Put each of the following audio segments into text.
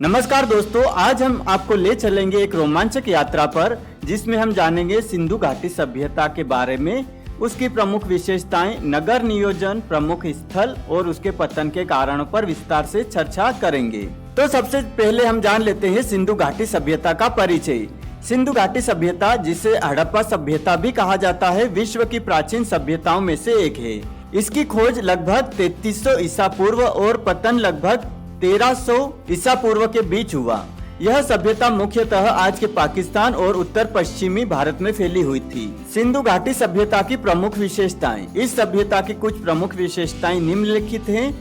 नमस्कार दोस्तों, आज हम आपको ले चलेंगे एक रोमांचक यात्रा पर जिसमें हम जानेंगे सिंधु घाटी सभ्यता के बारे में, उसकी प्रमुख विशेषताएं, नगर नियोजन, प्रमुख स्थल और उसके पतन के कारणों पर विस्तार से चर्चा करेंगे। तो सबसे पहले हम जान लेते हैं सिंधु घाटी सभ्यता का परिचय। सिंधु घाटी सभ्यता, जिसे हड़प्पा सभ्यता भी कहा जाता है, विश्व की प्राचीन सभ्यताओं में से एक है। इसकी खोज लगभग 3300 ईसा पूर्व और पतन लगभग 1300 ईसा पूर्व के बीच हुआ। यह सभ्यता मुख्यतः आज के पाकिस्तान और उत्तर पश्चिमी भारत में फैली हुई थी। सिंधु घाटी सभ्यता की प्रमुख विशेषताएं। इस सभ्यता की कुछ प्रमुख विशेषताएं निम्नलिखित हैं।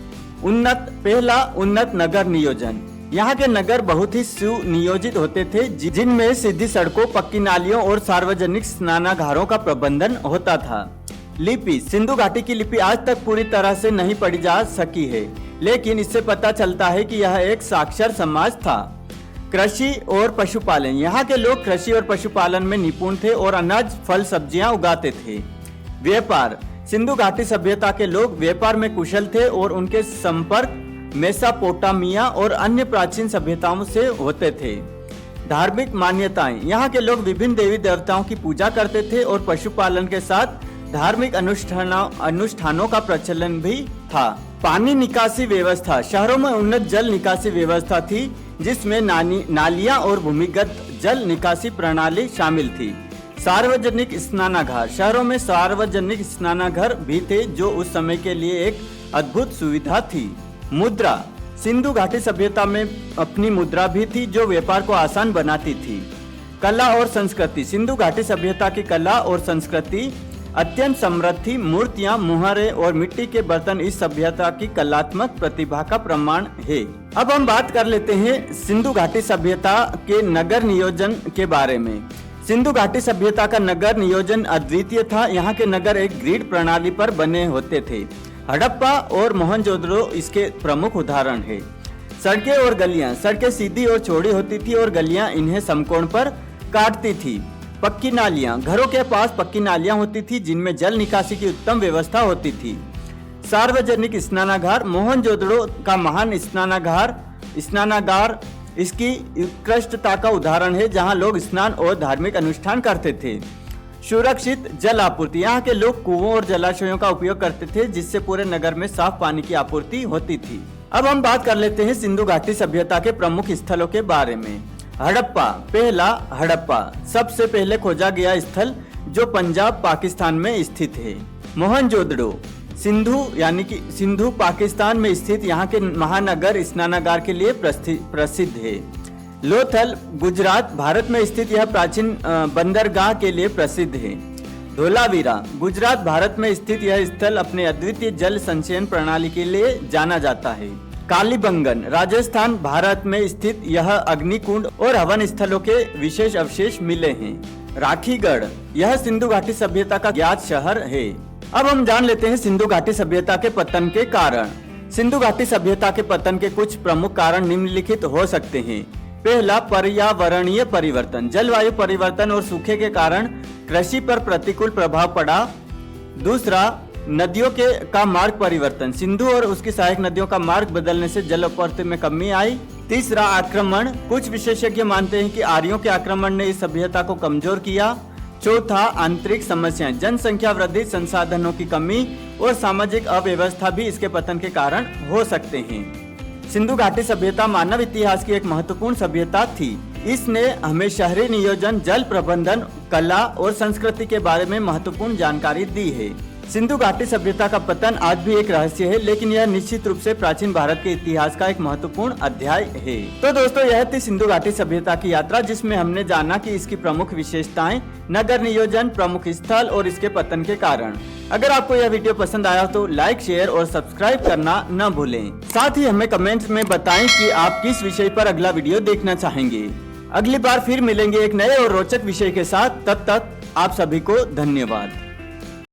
पहला, उन्नत नगर नियोजन। यहाँ के नगर बहुत ही सुनियोजित होते थे, जिनमें सीधी सड़कों, पक्की नालियों और सार्वजनिक स्नानागारों का प्रबंधन होता था। लिपि। सिंधु घाटी की लिपि आज तक पूरी तरह से नहीं पढ़ी जा सकी है, लेकिन इससे पता चलता है कि यह एक साक्षर समाज था। कृषि और पशुपालन। यहाँ के लोग कृषि और पशुपालन में निपुण थे और अनाज, फल, सब्जियां उगाते थे। व्यापार। सिंधु घाटी सभ्यता के लोग व्यापार में कुशल थे और उनके संपर्क मेसोपोटामिया और अन्य प्राचीन सभ्यताओं से होते थे। धार्मिक मान्यताएं। यहाँ के लोग विभिन्न देवी देवताओं की पूजा करते थे और पशुपालन के साथ धार्मिक अनुष्ठानों का प्रचलन भी था। पानी निकासी व्यवस्था। शहरों में उन्नत जल निकासी व्यवस्था थी, जिसमें नालियां और भूमिगत जल निकासी प्रणाली शामिल थी। सार्वजनिक स्नानागार। शहरों में सार्वजनिक स्नानागार भी थे, जो उस समय के लिए एक अद्भुत सुविधा थी। मुद्रा। सिंधु घाटी सभ्यता में अपनी मुद्रा भी थी, जो व्यापार को आसान बनाती थी। कला और संस्कृति। सिंधु घाटी सभ्यता की कला और संस्कृति अत्यंत समृद्ध थी। मूर्तियां, मुहारे और मिट्टी के बर्तन इस सभ्यता की कलात्मक प्रतिभा का प्रमाण है। अब हम बात कर लेते हैं सिंधु घाटी सभ्यता के नगर नियोजन के बारे में। सिंधु घाटी सभ्यता का नगर नियोजन अद्वितीय था। यहाँ के नगर एक ग्रिड प्रणाली पर बने होते थे। हड़प्पा और मोहनजोदड़ो इसके प्रमुख उदाहरण है। सड़कें और गलियां। सड़कें सीधी और चौड़ी होती थी और गलियां इन्हें समकोण पर काटती थी। पक्की नालियां। घरों के पास पक्की नालियां होती थी, जिनमें जल निकासी की उत्तम व्यवस्था होती थी। सार्वजनिक स्नानागार। मोहनजोदड़ो का महान स्नानागार इसकी उत्कृष्टता का उदाहरण है, जहां लोग स्नान और धार्मिक अनुष्ठान करते थे। सुरक्षित जल आपूर्ति। यहाँ के लोग कुओं और जलाशयों का उपयोग करते थे, जिससे पूरे नगर में साफ पानी की आपूर्ति होती थी। अब हम बात कर लेते हैं सिंधु घाटी सभ्यता के प्रमुख स्थलों के बारे में। हड़प्पा। पहला, हड़प्पा सबसे पहले खोजा गया स्थल, जो पंजाब, पाकिस्तान में स्थित है। मोहनजोदड़ो। सिंधु पाकिस्तान में स्थित यहाँ के महानगर स्नानागार के लिए प्रसिद्ध है। लोथल, गुजरात, भारत में स्थित यह प्राचीन बंदरगाह के लिए प्रसिद्ध है। धोलावीरा। गुजरात, भारत में स्थित यह स्थल अपने अद्वितीय जल संचयन प्रणाली के लिए जाना जाता है। कालीबंगन, राजस्थान, भारत में स्थित यह अग्निकुंड और हवन स्थलों के विशेष अवशेष मिले हैं। राखीगढ़, यह सिंधु घाटी सभ्यता का ज्ञात शहर है। अब हम जान लेते हैं सिंधु घाटी सभ्यता के पतन के कारण। सिंधु घाटी सभ्यता के पतन के कुछ प्रमुख कारण निम्नलिखित हो सकते हैं। पहला, पर्यावरणीय परिवर्तन। जलवायु परिवर्तन और सूखे के कारण कृषि पर प्रतिकूल प्रभाव पड़ा। दूसरा, नदियों का मार्ग परिवर्तन। सिंधु और उसकी सहायक नदियों का मार्ग बदलने से जलापूर्ति में कमी आई। तीसरा, आक्रमण। कुछ विशेषज्ञ मानते हैं कि आर्यों के आक्रमण ने इस सभ्यता को कमजोर किया। चौथा, आंतरिक समस्याएं। जनसंख्या वृद्धि, संसाधनों की कमी और सामाजिक अव्यवस्था भी इसके पतन के कारण हो सकते हैं। सिंधु घाटी सभ्यता मानव इतिहास की एक महत्वपूर्ण सभ्यता थी। इसने हमें शहरी नियोजन, जल प्रबंधन, कला और संस्कृति के बारे में महत्वपूर्ण जानकारी दी है। सिंधु घाटी सभ्यता का पतन आज भी एक रहस्य है, लेकिन यह निश्चित रूप से प्राचीन भारत के इतिहास का एक महत्वपूर्ण अध्याय है। तो दोस्तों, यह थी सिंधु घाटी सभ्यता की यात्रा, जिसमें हमने जाना कि इसकी प्रमुख विशेषताएं, नगर नियोजन, प्रमुख स्थल और इसके पतन के कारण। अगर आपको यह वीडियो पसंद आया तो लाइक, शेयर और सब्सक्राइब करना न भूलें। साथ ही हमें कमेंट्स में बताएं कि आप किस विषय पर अगला वीडियो देखना चाहेंगे। अगली बार फिर मिलेंगे एक नए और रोचक विषय के साथ। तब तक आप सभी को धन्यवाद।